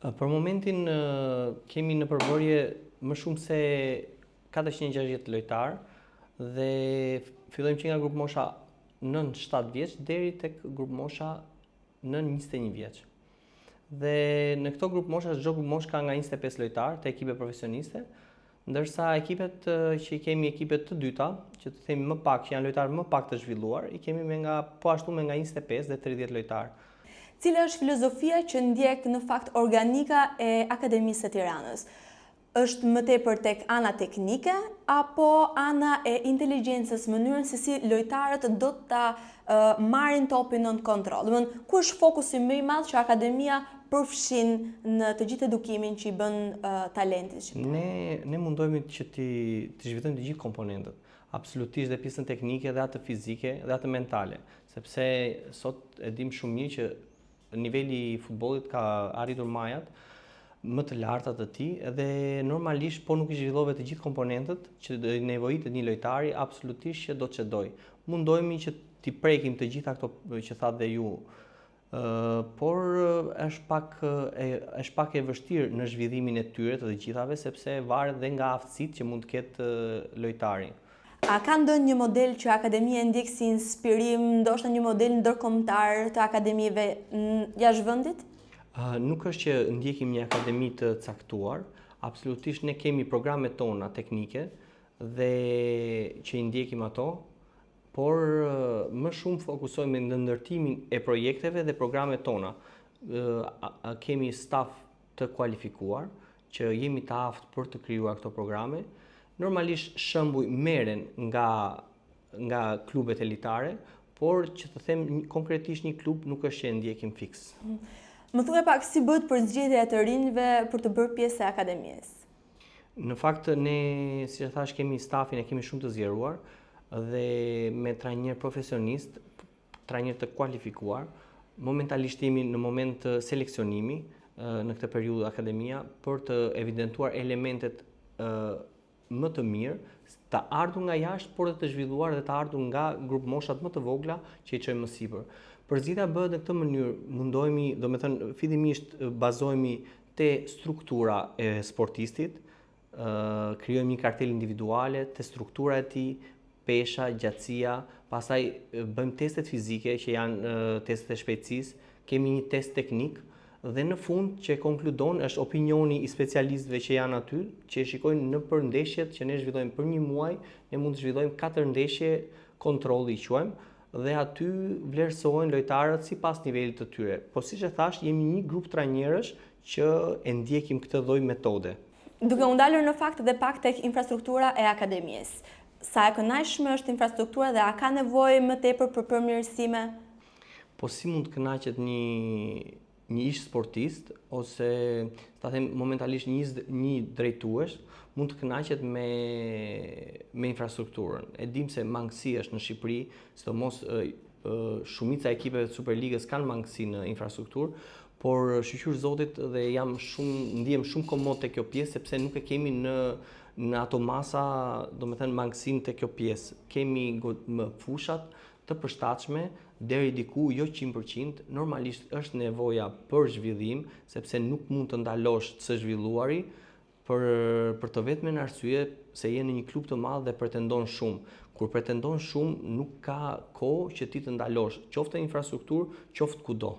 Për momentin kemi në përbërje më shumë se 460 lojtarë dhe fillojmë që nga grup mosha 9-7 vjeç deri tek grup mosha 9-21 vjeç. Dhe në këto grup mosha, çdo grup mosh ka nga 25 lojtarë të ekipe profesioniste, ndërsa ekipet që i kemi ekipet të dyta, që të themi më pak, që janë lojtarë më pak të zhvilluar, i kemi me nga 25 dhe 30 lojtarë. Cila është filozofia që ndjek në fakt organika e Akademisë së Tiranës? Është më tepër tek ana teknike apo ana e inteligjencës, mënyrën se si lojtarët do ta marrin topin në kontroll? Domethënë, ku është fokusi më i madh që akademia përfshin në të gjithë edukimin që i bën talentit shqiptar? Ne mundohemi që të zhvillojmë të gjithë komponentët, absolutisht dhe pjesën teknike dhe atë fizike dhe atë mentale, sepse sot e dim shumë mirë që niveli i futbollit ka arritur majat më të larta të tij dhe normalisht po nuk i zhvillove të gjithë komponentët që nevojitet një lojtari absolutisht që do të çdoj. Mundohemi që t'i prekim të gjitha ato që thatë dhe ju, por është pak e vështirë në zhvillimin e tyre të gjithave sepse varet dhe nga aftësitë që mund të ketë lojtari. A ka ndonjë një model që akademia ndjek si inspirim, ndoshta një model ndërkombëtar të akademive jashtë vendit? Nuk është që ndjekim një akademi të caktuar, absolutisht ne kemi programet tona teknike dhe që i ndjekim ato, por më shumë fokusohemi në ndërtimin e projekteve dhe programet tona. Kemi staf të kualifikuar, që jemi të aftë për të krijuar këto programe. Normalisht shembuj merren nga klubet elitare, por që të them konkretisht një klub nuk është që e ndjekim fiks. Më thuaj pak si bëhet përzgjedhja e të rinjve për të bërë pjesë e akademisë? Në fakt ne, si e thash, kemi stafin e kemi shumë të zgjeruar dhe me trajner profesionist, trajner të kualifikuar. Momentalisht jemi në moment të seleksionimi në këtë periudhë akademia për të evidentuar elementet më të mirë, të ardhur nga jashtë, por dhe të zhvilluar dhe të ardhur nga grup moshat më të vogla që i çojmë më sipër. Përzgjedhja bëhet në këtë mënyrë, mundohemi, domethënë fillimisht bazohemi te struktura e sportistit, krijojmë një kartel individuale te struktura e tij, pesha, gjatësia, pastaj bëjmë testet fizike që janë testet e shpejtësisë, kemi një test teknik dhe në fund që konkludon është opinioni i specialistëve që janë aty, që e shikojnë në përndeshjet që ne zhvillojmë për një muaj, ne mund të zhvillojmë 4 ndeshje kontrolli i quajmë, dhe aty vlerësohen lojtarët sipas nivelit të tyre. Po siç e thash, jemi një grup trajnerësh që e ndjekim këtë lloj metode. Duke u ndalur në fakt dhe pak tek infrastruktura e akademisë, sa e kënaqshme është infrastruktura dhe a ka nevojë më tepër për përmirësime? Po si mund të kënaqet një ish sportist ose ta them momentalisht një drejtues mund të kënaqet me infrastrukturën. E dim se mangësi është në Shqipëri, sidomos shumica e ekipeve të Superligës kanë mangësi në infrastrukturë, por shqyr Zotit dhe ndihem shumë komod te kjo pjesë sepse nuk e kemi në ato masa, domethënë mangësinë te kjo pjesë. Kemi fushat të përshtatshme deri diku jo 100%, normalisht është nevoja për zhvillim, sepse nuk mund të ndalosh të së zhvilluari për të vetmen arsye se je në një klub të madh dhe pretendon shumë. Kur pretendon shumë, nuk ka kohë që ti të ndalosh, qoftë infrastrukturë, qoftë kudo.